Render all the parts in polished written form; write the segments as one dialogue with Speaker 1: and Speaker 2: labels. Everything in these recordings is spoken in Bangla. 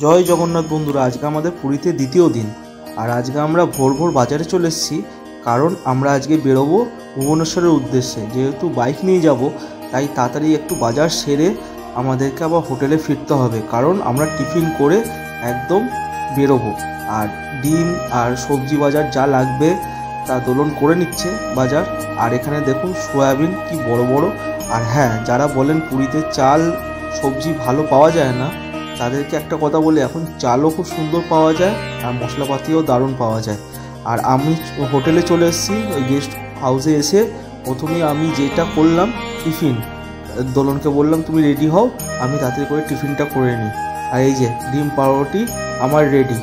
Speaker 1: জয় জগন্নাথ বন্ধুরা, আজকে আমাদের পুরীতে দ্বিতীয় দিন। আর আজকে আমরা ভোর ভোর বাজারে চলে এসেছি, কারণ আমরা আজকে বেরোবো ভুবনেশ্বরের উদ্দেশ্যে। যেহেতু বাইক নিয়ে যাব, তাই তাড়াতাড়ি একটু বাজার সেরে আমাদেরকে আবার হোটেলে ফিরতে হবে, কারণ আমরা টিফিন করে একদম বেরোবো। আর ডিম আর সবজি বাজার যা লাগবে তা দোলন করে নিচ্ছে বাজার। আর এখানে দেখুন সয়াবিন কি বড় বড়। আর হ্যাঁ, যারা বলেন পুরীতে চাল সবজি ভালো পাওয়া যায় না, তাদেরকে একটা কথা বলি, এখন চালও খুব সুন্দর পাওয়া যায় আর মশলাপাতিও দারুণ পাওয়া যায়। আর আমি হোটেলে চলে এসেছি, ওই গেস্ট হাউসে এসে প্রথমেই আমি যেটা করলাম, টিফিন দোলনকে বললাম তুমি রেডি হও, আমি তাড়াতাড়ি করে টিফিনটা করে নিই। আর এই যে ডিম পাউরুটি আমার রেডি।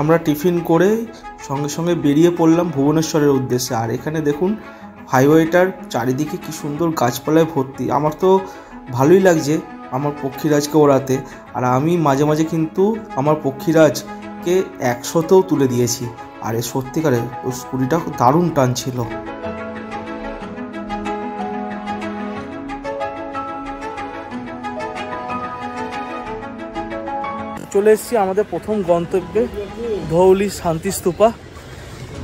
Speaker 1: আমরা টিফিন করে সঙ্গে সঙ্গে বেরিয়ে পড়লাম ভুবনেশ্বরের উদ্দেশ্যে। আর এখানে দেখুন হাইওয়েটার চারিদিকে কি সুন্দর গাছপালায় ভর্তি। আমার তো ভালোই লাগছে আমার পক্ষীরাজকে ওড়াতে। আর আমি মাঝে মাঝে কিন্তু আমার পক্ষীরাজকে 100তেও তুলে দিয়েছি। আর এ সত্যিকারের ওই স্কুটিটা দারুণ টানছিল। চলে এসেছি আমাদের প্রথম গন্তব্যে, ধৌলি শান্তিস্তূপা।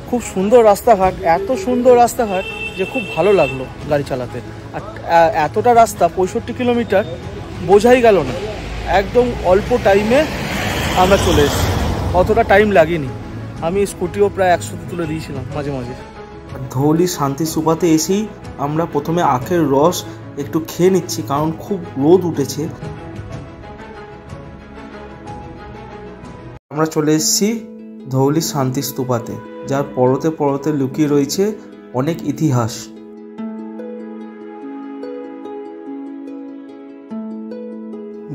Speaker 1: খুব সুন্দর রাস্তাঘাট, এত সুন্দর রাস্তাঘাট যে খুব ভালো লাগলো গাড়ি চালাতে। আর এতটা রাস্তা 65 কিলোমিটার বোঝাই গেল না, একদম অল্প টাইমে আমরা চলে এসেছি, অতটা টাইম লাগেনি। আমি স্কুটিও প্রায় 100তে তুলে দিয়েছিলাম মাঝে মাঝে। ধৌলি শান্তিস্তূপাতে এসেই আমরা প্রথমে আখের রস একটু খেয়ে নিচ্ছি, কারণ খুব রোদ উঠেছে। আমরা চলে এসেছি ধৌলি শান্তিস্তূপাতে, যার পরতে পরতে লুকিয়ে রয়েছে অনেক ইতিহাস।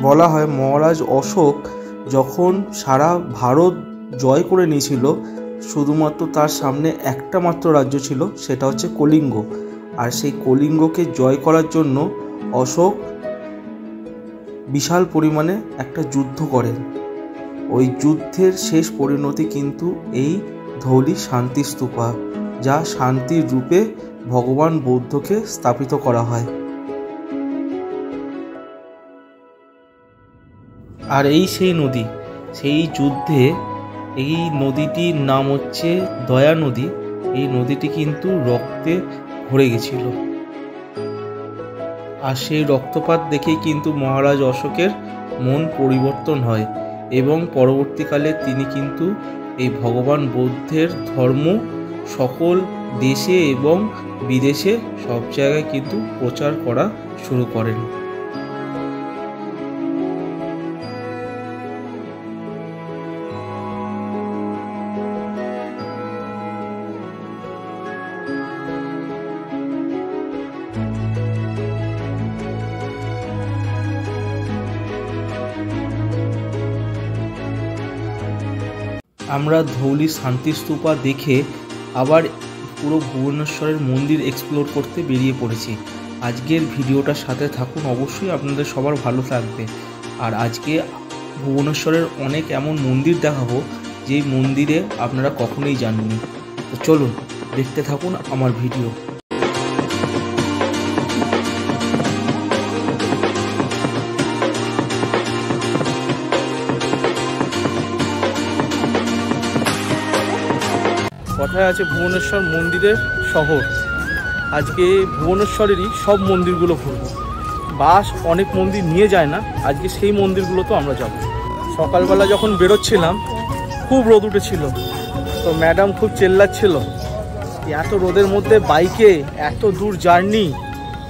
Speaker 1: বলা হয় মহারাজ অশোক যখন সারা ভারত জয় করে নিয়েছিল, শুধুমাত্র তার সামনে একটা মাত্র রাজ্য ছিল, সেটা হচ্ছে কলিঙ্গ। আর সেই কলিঙ্গকে জয় করার জন্য অশোক বিশাল পরিমাণে একটা যুদ্ধ করেন। ওই যুদ্ধের শেষ পরিণতি কিন্তু এই ধৌলি শান্তিস্তূপা, যা শান্তির রূপে ভগবান বৌদ্ধকে স্থাপিত করা হয়। আর এই সেই নদী, সেই যুদ্ধে এই নদীটির নাম হচ্ছে দয়া নদী। এই নদীটি কিন্তু রক্তে ভরে গেছিল। আর সেই রক্তপাত দেখেই কিন্তু মহারাজ অশোকের মন পরিবর্তন হয় এবং পরবর্তীকালে তিনি কিন্তু এই ভগবান বৌদ্ধের ধর্ম সকল দেশে এবং বিদেশে সব জায়গায় কিন্তু প্রচার করা শুরু করেন। আমরা ধৌলি শান্তিস্তূপা দেখে আবার পুরো ভুবনেশ্বরের মন্দির এক্সপ্লোর করতে বেরিয়ে পড়েছি। আজকের ভিডিওটার সাথে থাকুন, অবশ্যই আপনাদের সবার ভালো থাকবে। আর আজকে ভুবনেশ্বরের অনেক এমন মন্দির দেখাবো যেই মন্দিরে আপনারা কখনোই যাননি। তো চলুন দেখতে থাকুন আমার ভিডিও। কথায় আছে ভুবনেশ্বর মন্দিরের শহর। আজকে ভুবনেশ্বরেরই সব মন্দিরগুলো ঘুরব। বাস অনেক মন্দির নিয়ে যায় না, আজকে সেই মন্দিরগুলো তো আমরা যাব। সকালবেলা যখন বেরোচ্ছিলাম খুব রোদ উঠেছিল, তো ম্যাডাম খুব চেল্লাচ্ছিল, এত রোদের মধ্যে বাইকে এত দূর জার্নি,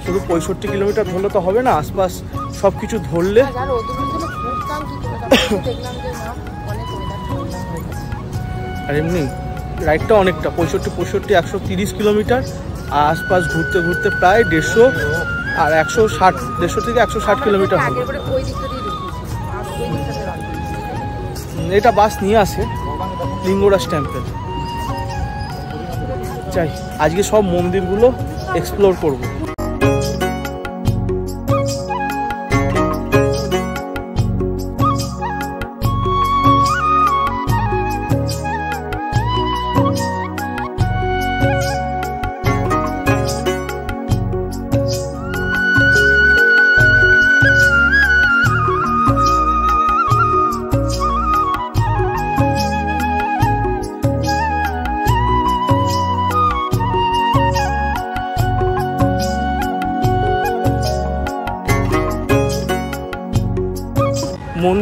Speaker 1: শুধু 65 কিলোমিটার ধরলে তো হবে না, আশপাশ সব কিছু ধরলে। আর এমনি রাইডটা অনেকটা, 65 130 কিলোমিটার, আশপাশ ঘুরতে ঘুরতে প্রায় 150 আর 160 থেকে 160 কিলোমিটার হবে। এটা বাস নিয়ে আসে লিঙ্গরাজ টেম্পল। চাই আজকে সব মন্দিরগুলো এক্সপ্লোর করব।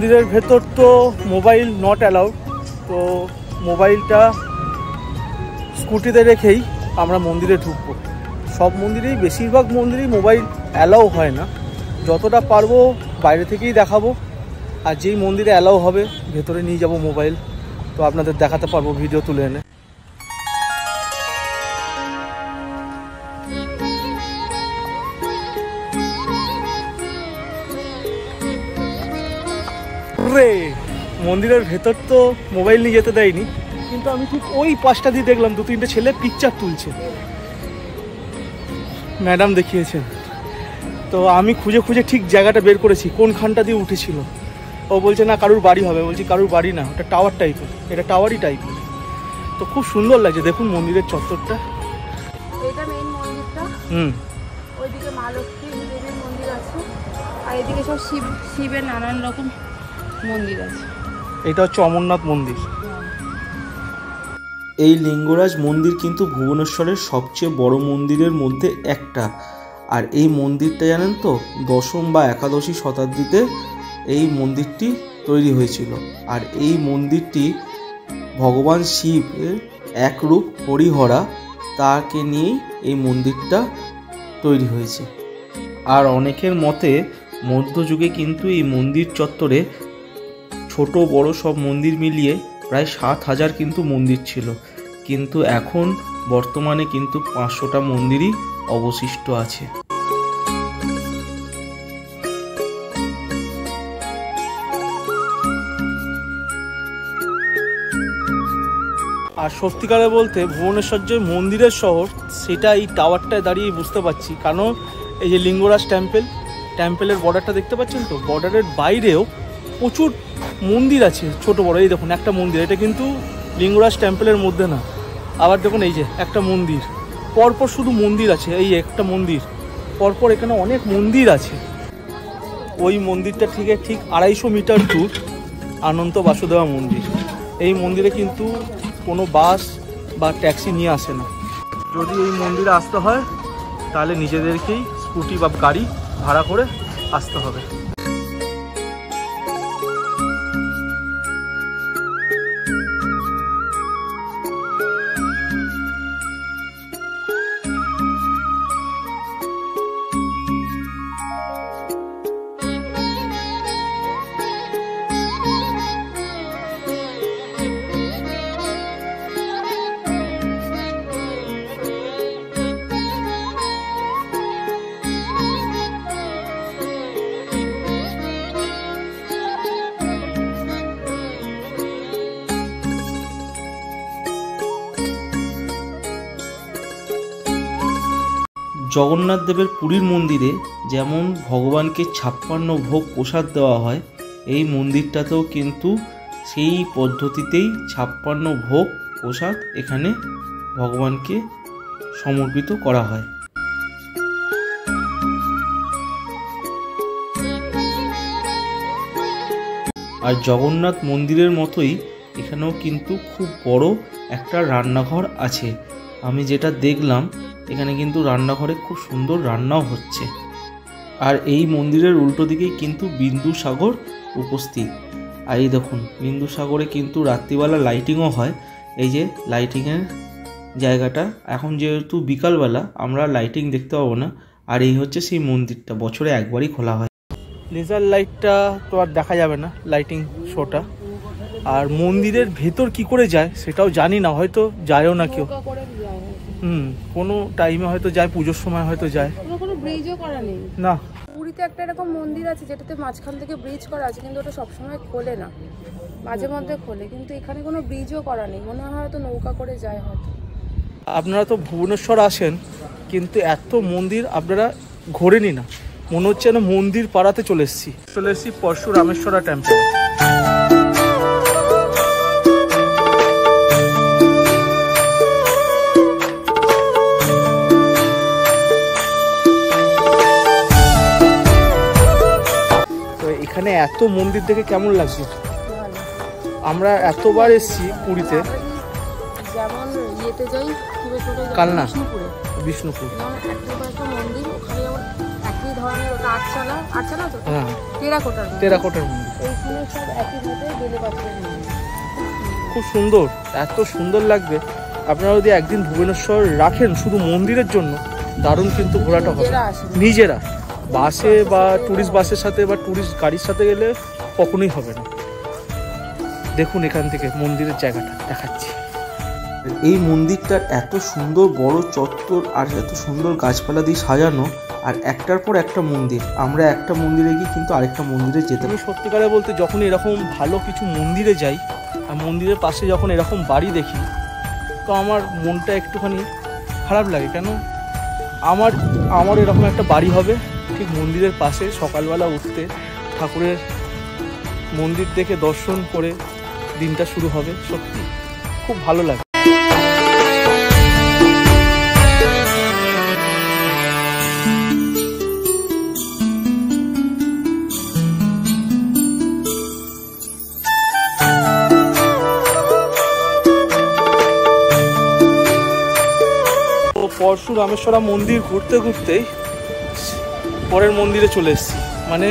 Speaker 2: মন্দিরের ভেতর তো মোবাইল নট অ্যালাউড, তো মোবাইলটা স্কুটিতে রেখেই আমরা মন্দিরে ঢুকবো। সব মন্দিরেই, বেশিরভাগ মন্দিরেই মোবাইল অ্যালাউ হয় না, যতটা পারবো বাইরে থেকেই দেখাবো, আর যেই মন্দিরে অ্যালাউ হবে ভেতরে নিয়ে যাব মোবাইল, তো আপনাদের দেখাতে পারবো ভিডিও তুলে এনে। মন্দিরের ভেতর তো মোবাইল নিয়ে যেতে দেয়নি, কিন্তু আমি ঠিক ওই পাশটা দিয়ে দেখলাম 2-3টে ছেলে পিকচার তুলছে, ম্যাডাম দেখিয়েছেন। তো আমি খুঁজে খুঁজে ঠিক জায়গাটা বের করেছি কোনখানটা দিয়ে উঠেছিল। ও বলছে না কারুর বাড়ি হবে, বলছি কারুর বাড়ি না, ওটা টাওয়ার টাইপের, এটা টাওয়ারই টাইপের। তো খুব সুন্দর লাগছে, দেখুন মন্দিরের চত্বরটা।
Speaker 3: এটা মেইন মন্দিরটা, ওইদিকে মা লক্ষ্মী দেবীর মন্দির আছে, আর এদিকে সব শিবের নানান রকম মন্দির আছে।
Speaker 2: এটা হচ্ছে অমরনাথ মন্দির।
Speaker 1: এই লিঙ্গরাজ মন্দির কিন্তু ভুবনেশ্বরের সবচেয়ে বড় মন্দিরের মধ্যে একটা। আর এই মন্দিরটা জানেন তো 10ম বা 11দশী শতাব্দীতে এই মন্দিরটি তৈরি হয়েছিল। আর এই মন্দিরটি ভগবান শিবের এক রূপ হরিহরা, তাকে নিয়েই এই মন্দিরটা তৈরি হয়েছে। আর অনেকের মতে মধ্যযুগে কিন্তু এই মন্দির চত্বরে ছোট বড় সব মন্দির মিলিয়ে প্রায় 7000 কিন্তু মন্দির ছিল, কিন্তু এখন বর্তমানে কিন্তু 500টা মন্দিরই অবশিষ্ট আছে।
Speaker 2: আর সত্যিকারে বলতে ভুবনেশ্বর যে মন্দিরের শহর, সেটা এই টাওয়ারটায় দাঁড়িয়ে বুঝতে পারছি। কারণ এই যে লিঙ্গরাজ টেম্পেলের বর্ডারটা দেখতে পাচ্ছেন তো, বর্ডারের বাইরেও প্রচুর মন্দির আছে ছোট বড়। এই দেখুন একটা মন্দির, এটা কিন্তু লিঙ্গরাজ টেম্পেলের মধ্যে না। আবার দেখুন এই যে একটা মন্দির, পরপর শুধু মন্দির আছে, এই একটা মন্দির পরপর, এখানে অনেক মন্দির আছে। ওই মন্দিরটা ঠিক 250 মিটার দূর অনন্ত বাসুদেবা মন্দির। এই মন্দিরে কিন্তু কোনো বাস বা ট্যাক্সি নিয়ে আসে না। যদি এই মন্দিরে আসতে হয় তাহলে নিজেদেরকেই স্কুটি বা গাড়ি ভাড়া করে আসতে হবে।
Speaker 1: জগন্নাথ দেবের পুরীর মন্দিরে যেমন ভগবানকে 56 ভোগ প্রসাদ দেওয়া হয়, এই মন্দিরটাতেও কিন্তু সেই পদ্ধতিতেই 56 ভোগ প্রসাদ এখানে ভগবানকে সমর্পিত করা হয়। আর জগন্নাথ মন্দিরের মতোই এখানেও কিন্তু খুব বড় একটা রান্নাঘর আছে। আমি যেটা দেখলাম, এখানে কিন্তু রান্নাঘরে খুব সুন্দর রান্নাও হচ্ছে। আর এই মন্দিরের উল্টো দিকেই কিন্তু বিন্দুসাগর উপস্থিত। আর এই দেখুন বিন্দুসাগরে কিন্তু রাত্রিবেলা লাইটিংও হয়। এই যে লাইটিংয়ের জায়গাটা, এখন যেহেতু বিকালবেলা আমরা লাইটিং দেখতে পাবো না। আর এই হচ্ছে সেই মন্দিরটা, বছরে একবারই খোলা হয়।
Speaker 2: লেজার লাইটটা তো আর দেখা যাবে না, লাইটিং শোটা। আর মন্দিরের ভেতর কি করে যায় সেটাও জানি না, হয়তো যায়ও না কেউ। কোনো টাইমে হয়তো যায়, পুজোর সময় হয়তো যায়।
Speaker 3: কোনো ব্রিজও করা নেই
Speaker 2: না।
Speaker 3: পুরীতে একটা এরকম মন্দির আছে যেটাতে মাঝখান থেকে ব্রিজ করা আছে, কিন্তু ওটা সবসময় খোলে না, মাঝে মধ্যে খোলে, কিন্তু এখানে কোনো ব্রিজও করা নেই। মনে হয় হয়তো নৌকা করে যায় হয়তো।
Speaker 2: আপনারা তো ভুবনেশ্বর আসেন, কিন্তু এত মন্দির আপনারা ঘোরেনি না, মনে হচ্ছে না মন্দির পাড়াতে চলে এসেছি পরশুরামেশ্বরা টেম্পল। এখানে এত মন্দির দেখে কেমন লাগছে? আমরা এতবার এসেছি পুরীতে,
Speaker 3: যেমন ইয়েতে যাই
Speaker 2: কালনা, বিষ্ণুপুর,
Speaker 3: মন্দির, ওখানে যেমন একই ধরনের, ওটা আটচালা, আটচালা তো
Speaker 2: হ্যাঁ,
Speaker 3: টেরাকোটার
Speaker 2: টেরাকোটার মন্দির।
Speaker 3: এইখানে সব একই মধ্যে বেলে পাথরের মন্দির।
Speaker 2: খুব সুন্দর, এত সুন্দর লাগবে। আপনারা যদি একদিন ভুবনেশ্বর রাখেন শুধু মন্দিরের জন্য, দারুণ কিন্তু ঘোরাটা হবে।
Speaker 3: নিজেরা আসে।
Speaker 2: নিজেরা বাসে বা ট্যুরিস্ট বাসের সাথে বা ট্যুরিস্ট গাড়ির সাথে গেলে কখনোই হবে না। দেখুন এখান থেকে মন্দিরের জায়গাটা দেখাচ্ছি।
Speaker 1: এই মন্দিরটার এত সুন্দর বড় চত্বর আর এত সুন্দর গাছপালা দিয়ে সাজানো, আর একটার পর একটা মন্দির। আমরা একটা মন্দিরে গিয়ে কিন্তু আরেকটা মন্দিরে যেতে
Speaker 2: আমি সত্যিকারে বলতে যখন এরকম ভালো কিছু মন্দিরে যাই আর মন্দিরের পাশে যখন এরকম বাড়ি দেখি, তো আমার মনটা একটুখানি খারাপ লাগে। কেন আমার এরকম একটা বাড়ি হবে ঠিক মন্দিরের পাশে, সকালবেলা উঠতে ঠাকুরের মন্দির দেখে দর্শন করে দিনটা শুরু হবে। সত্যি খুব ভালো লাগে। পরশু রামেশ্বরা মন্দির ঘুরতে ঘুরতেই পরের মন্দিরে চলে এসেছি, মানে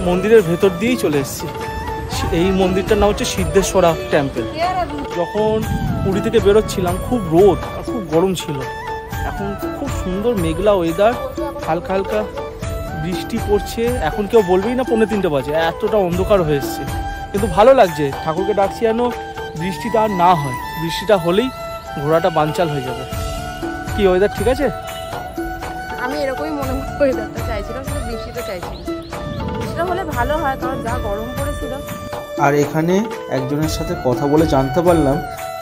Speaker 2: মন্দিরের ভেতর দিয়েই চলে এসেছি। এই মন্দিরটার নাম হচ্ছে সিদ্ধেশ্বরা টেম্পল। যখন পুরী থেকে বেরোচ্ছিলাম খুব রোদ আর খুব গরম ছিল, এখন খুব সুন্দর মেঘলা ওয়েদার, হালকা হালকা বৃষ্টি পড়ছে। এখন কেউ বলবেই না 2:45 বাজে, এতটা অন্ধকার হয়ে এসছে, কিন্তু ভালো লাগছে। ঠাকুরকে ডাকছি যেন বৃষ্টিটা আর না হয়, বৃষ্টিটা হলেই ঘোড়াটা বানচাল হয়ে যাবে। কি ওয়েদার ঠিক আছে?
Speaker 3: আমি এরকমই মনে মনে ওয়েদারটা চাইছিলাম, শুধু বৃষ্টিটা চাইছিলাম। বৃষ্টিটা হলে ভালো হয়, কারণ যা গরম পড়েছিল।
Speaker 1: আর এখানে একজনের সাথে কথা বলে জানতে পারলাম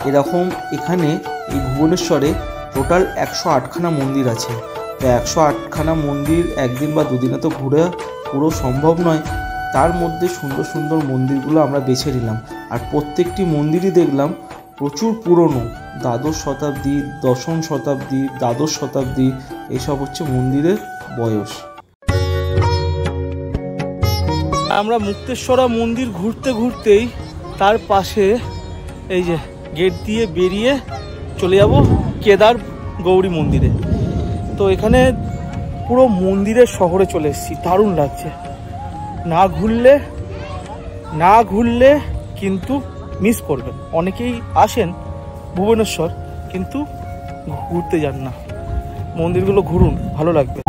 Speaker 1: এরকম এখানে এই ভুবনেশ্বরে টোটাল 108খানা মন্দির আছে। তো 108খানা মন্দির একদিন বা দুদিনে তো ঘুরে পুরো সম্ভব নয়। তার মধ্যে সুন্দর সুন্দর মন্দিরগুলো আমরা বেছে নিলাম, আর প্রত্যেকটি মন্দিরই দেখলাম প্রচুর পুরনো, দ্বাদশ শতাব্দী, দশম শতাব্দী, দ্বাদশ শতাব্দী, এসব হচ্ছে মন্দিরের বয়স।
Speaker 2: আমরা মুক্তেশ্বরা মন্দির ঘুরতে ঘুরতেই তার পাশে এই যে গেট দিয়ে বেরিয়ে চলে যাব কেদার গৌরী মন্দিরে। তো এখানে পুরো মন্দিরের শহরে চলে এসেছি, দারুণ লাগছে। না ঘুরলে কিন্তু মিস করবেন। অনেকেই আসেন ভুবনেশ্বর কিন্তু ঘুরতে যান না, মন্দিরগুলো ঘুরুন, ভালো লাগবে।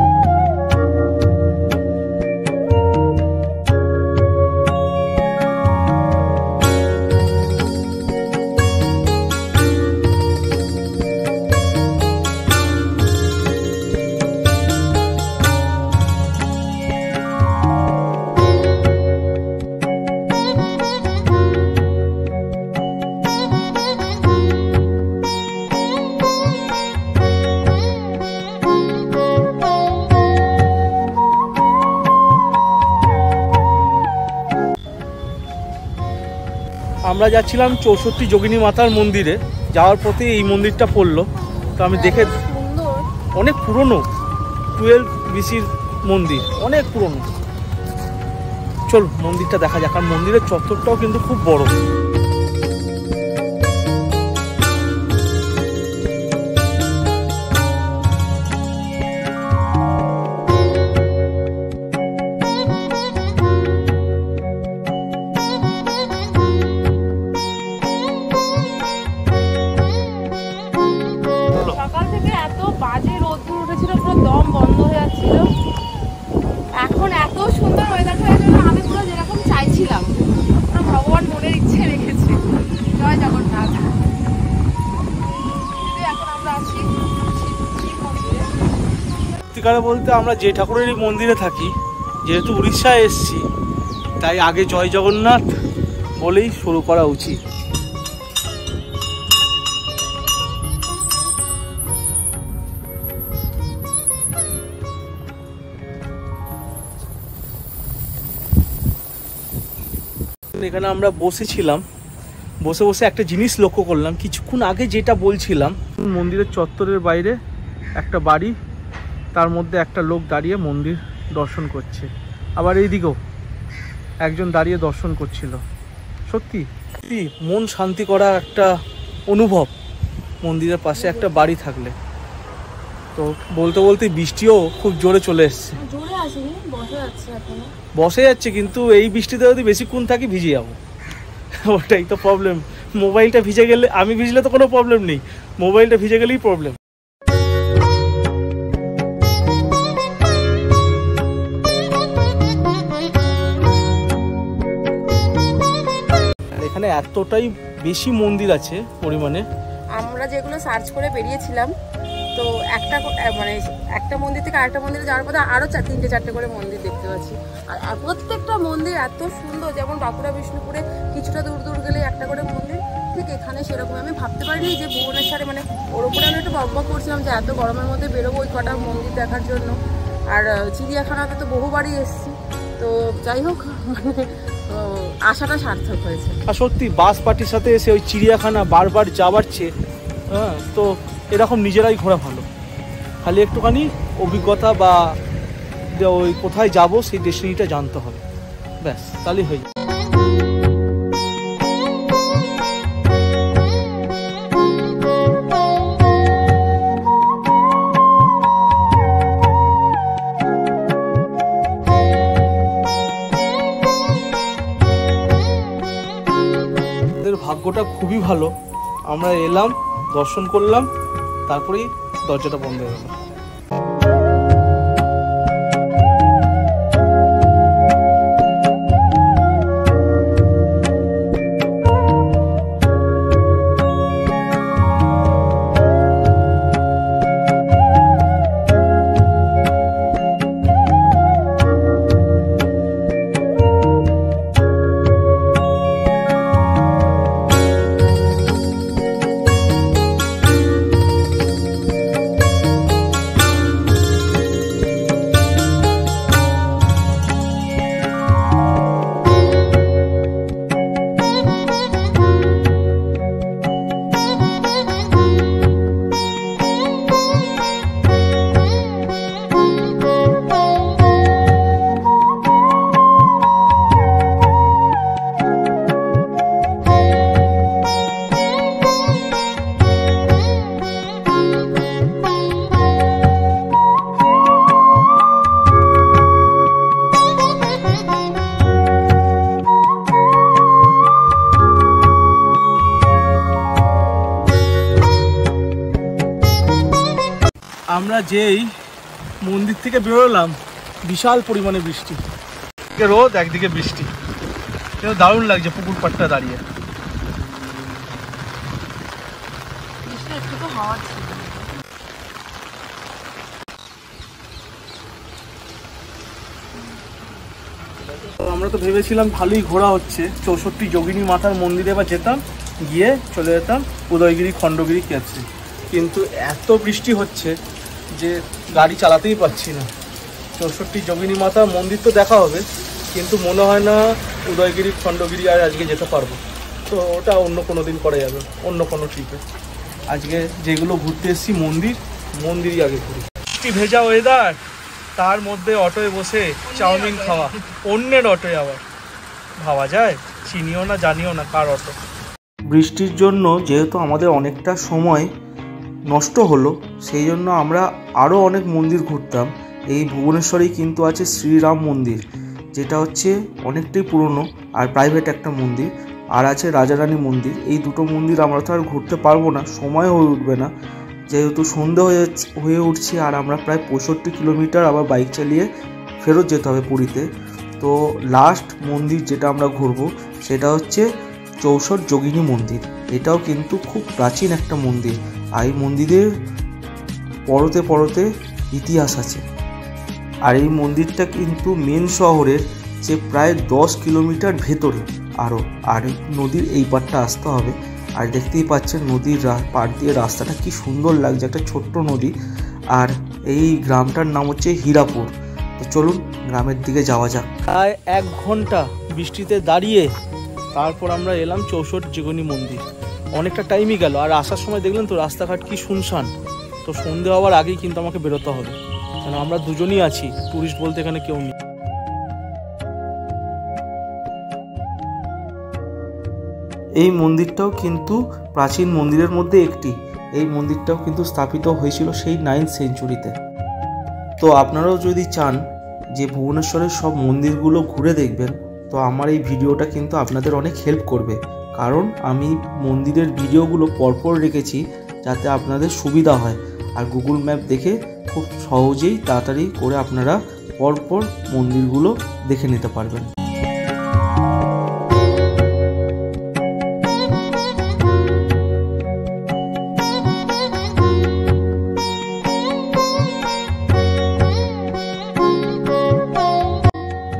Speaker 2: আমরা যাচ্ছিলাম 64 যোগিনী মাতার মন্দিরে, যাওয়ার পথে এই মন্দিরটা পড়লো। তো আমি দেখে,
Speaker 3: সুন্দর,
Speaker 2: অনেক পুরনো, 12 BCর মন্দির, অনেক পুরনো। চল মন্দিরটা দেখা যাক, আর মন্দিরের চত্বরটাও কিন্তু খুব বড়।
Speaker 3: সকাল থেকে এত বাজে রোদ্দুর উঠেছিল, পুরো দম বন্ধ হয়ে যাচ্ছিল। এখন এত সুন্দর ওয়েদার হয়ে গেল, আমি পুরো যেরকম চাইছিলাম, পুরো ভগবান মনের ইচ্ছে রেখেছে। জয় জগন্নাথ। এখন আমরা আছি শিব মন্দিরে।
Speaker 2: সত্যিকারে বলতে আমরা যে ঠাকুরেরই মন্দিরে থাকি, যেহেতু উড়িষ্যায় এসছি, তাই আগে জয় জগন্নাথ বলেই শুরু করা উচিত। এখানে আমরা বসেছিলাম, বসে বসে একটা জিনিস লক্ষ্য করলাম, কিছুক্ষণ আগে যেটা বলছিলাম, মন্দিরের চত্বরের বাইরে একটা বাড়ি, তার মধ্যে একটা লোক দাঁড়িয়ে মন্দির দর্শন করছে, আবার এইদিকেও একজন দাঁড়িয়ে দর্শন করছিল। সত্যি মন শান্তি করা একটা অনুভব মন্দিরের পাশে একটা বাড়ি থাকলে। তো বলতে বলতে বৃষ্টিও খুব জোরে চলে এসছে।
Speaker 3: জোরে আসেনি, বসে যাচ্ছে এখনো।
Speaker 2: বসে যাচ্ছে, কিন্তু এই বৃষ্টিতে যদি বেশিক্ষণ থাকি ভিজে যাবো, ওটাই তো প্রবলেম। মোবাইলটা ভিজে গেলে, আমি ভিজলে তো কোনো প্রবলেম নেই, মোবাইলটা ভিজে গেলেই প্রবলেম। এখানে এতটাই বেশি মন্দির আছে পরিমাণে।
Speaker 3: আমরা যেগুলো সার্চ করে বেরিয়েছিলাম, তো একটা মন্দির থেকে আরেকটা মন্দিরে যাওয়ার পথে আরো 3-4টে করে মন্দির দেখতে পাচ্ছি। আর প্রত্যেকটা মন্দির এত সুন্দর, যেমন বাঁকুড়া বিষ্ণুপুরে কিছুটা দূর দূর গেলে একটা করে মন্দির, ঠিক এখানে সেরকম। আমি ভাবতে পারিনি যে ভুবনেশ্বরে, মানে ওর উপরে আমি একটু বকবক করছিলাম যে এত গরমের মধ্যে বেরোবো ওই কটা মন্দির দেখার জন্য। আর চিড়িয়াখানাতে তো বহুবারই এসেছি, তো যাই হোক মানে আশাটা সার্থক হয়েছে।
Speaker 2: আর সত্যি বাস পার্টির সাথে এসে ওই চিড়িয়াখানা বারবার যাবার চেয়ে, হ্যাঁ, তো এরকম নিজেরাই ঘোরা ভালো। খালি একটুখানি অভিজ্ঞতা বা ওই কোথায় যাব সেই ডেস্টিনিটা জানতে হবে, ব্যাস তাহলেই হয়ে যায়। ভাগ্যটা খুবই ভালো, আমরা এলাম, দর্শন করলাম, তারপরেই দরজাটা বন্ধ হয়ে গেল। আমরা যেই মন্দির থেকে বেরোলাম, বিশাল পরিমাণে বৃষ্টি, রোদ একদিকে বৃষ্টি, কিন্তু দারুণ লাগছে পুকুর পাড়টা দাঁড়িয়ে। আমরা তো ভেবেছিলাম ভালোই ঘোরা হচ্ছে, 64 যোগিনী মাতার মন্দিরে বা যেতাম, গিয়ে চলে যেতাম উদয়গিরি, খণ্ডগিরি, কেতসি, কিন্তু এত বৃষ্টি হচ্ছে যে গাড়ি চালাতেই পারছি না। 64 যোগিনী মাতা মন্দির তো দেখা হবে, কিন্তু মনে হয় না উদয়গিরি, খণ্ডগিরি আর আজকে যেতে পারবো, তো ওটা অন্য কোনো দিন করা যাবে, অন্য কোনো ট্রিপে। আজকে যেগুলো ঘুরতে এসেছি মন্দিরই আগে ঘুরি। বৃষ্টি ভেজা ওয়েদার, তার মধ্যে অটোয় বসে চাউমিন খাওয়া, অন্যের অটোয় আবার, ভাবা যায়? চিনিও না জানিও না কার অটো।
Speaker 1: বৃষ্টির জন্য যেহেতু আমাদের অনেকটা সময় নষ্ট হলো, সেই জন্য আমরা আরও অনেক মন্দির ঘুরতাম। এই ভুবনেশ্বরেই কিন্তু আছে শ্রীরাম মন্দির, যেটা হচ্ছে অনেকটাই পুরনো আর প্রাইভেট একটা মন্দির, আর আছে রাজারানী মন্দির। এই দুটো মন্দির আমরা তো আর ঘুরতে পারবো না, সময় হয়ে উঠবে না, যেহেতু সন্ধে হয়ে উঠছে, আর আমরা প্রায় 65 কিলোমিটার আবার বাইক চালিয়ে ফেরত যেতে হবে পুরীতে। তো লাস্ট মন্দির যেটা আমরা ঘুরবো সেটা হচ্ছে 64 যোগিনী মন্দির। এটাও কিন্তু খুব প্রাচীন একটা মন্দির, আর এই মন্দিরের পরতে পরতে ইতিহাস আছে। আর এই মন্দিরটা কিন্তু মেন শহরের যে প্রায় 10 কিলোমিটার ভেতরে আর নদীর এই পাড়টা আসতে হবে। আর দেখতেই পাচ্ছেন নদীর পাড় দিয়ে রাস্তাটা কি সুন্দর লাগছে, একটা ছোট্ট নদী। আর এই গ্রামটার নাম হচ্ছে হীরাপুর। তো চলুন গ্রামের দিকে যাওয়া যাক।
Speaker 2: প্রায় 1 ঘন্টা বৃষ্টিতে দাঁড়িয়ে তারপর আমরা এলাম 64 যোগিনী মন্দির। অনেকটা টাইমই গেল, আর আসার সময় দেখলেন তো রাস্তাঘাট কি শুনশান। তো সন্ধে হওয়ার আগেই কিন্তু আমাকে বেরোতে হবে, কারণ আমরা দুজনই আছি, টুরিস্ট বলতে এখানে কেউ নেই।
Speaker 1: এই মন্দিরটাও কিন্তু প্রাচীন মন্দিরের মধ্যে একটি। এই মন্দিরটাও কিন্তু স্থাপিত হয়েছিল সেই 9th সেঞ্চুরিতে। তো আপনারাও যদি চান যে ভুবনেশ্বরের সব মন্দিরগুলো ঘুরে দেখবেন, তো আমার এই ভিডিওটা কিন্তু আপনাদের অনেক হেল্প করবে, কারণ আমি মন্দিরের ভিডিওগুলো পরপর রেখেছি যাতে আপনাদের সুবিধা হয়। আর গুগল ম্যাপ দেখে খুব সহজেই তাড়াতাড়ি করে আপনারা পরপর মন্দিরগুলো দেখে নিতে পারবেন।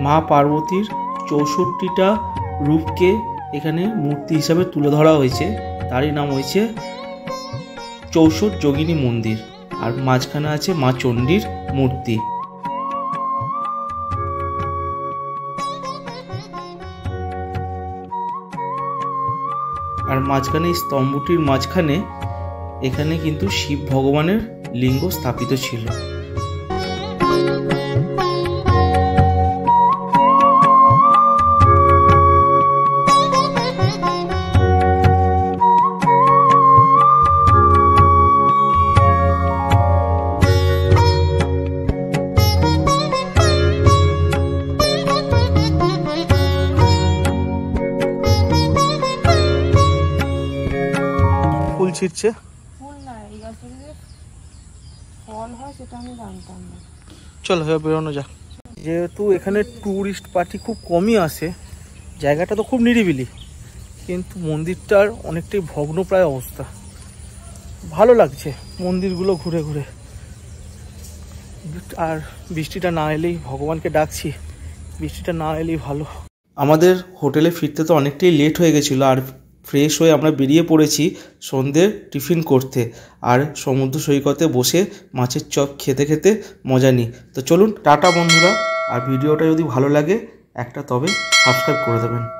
Speaker 1: মা পার্বতীর 64টা রূপকে এখানে মূর্তি হিসাবে তুলে ধরা হয়েছে, তারই নাম হয়েছে 64 যোগিনী মন্দির। আর মাঝখানে আছে মা চণ্ডীর মূর্তি। আর মাঝখানে এই স্তম্ভটির মাঝখানে এখানে কিন্তু শিব ভগবানের লিঙ্গ স্থাপিত ছিল।
Speaker 2: ফুল ছিটছে।
Speaker 3: ফুল না, এই গাছে যে ফল হয় সেটা আমি জানতাম না।
Speaker 2: চলো এবার বেরোনো যাক। যেহেতু এখানে ট্যুরিস্ট পার্টি খুব কমই আসে, জায়গাটা তো খুব নিরিবিলি, কিন্তু মন্দিরটার অনেকটাই ভগ্নপ্রায় অবস্থা। ভালো লাগছে মন্দিরগুলো ঘুরে ঘুরে। আর বৃষ্টিটা না এলেই, ভগবানকে ডাকছি বৃষ্টিটা না এলেই ভালো।
Speaker 1: আমাদের হোটেলে ফিরতে তো অনেকটাই লেট হয়ে গেছিলো, আর ফ্রেশ হয়ে আমরা বেরিয়ে পড়েছি সন্ধ্যের টিফিন করতে, আর সমুদ্র সৈকতে বসে মাছের চপ খেতে খেতে মজা নিই। তো চলুন টাটা বন্ধুরা, আর ভিডিওটা যদি ভালো লাগে একটা তবে সাবস্ক্রাইব করে দেবেন।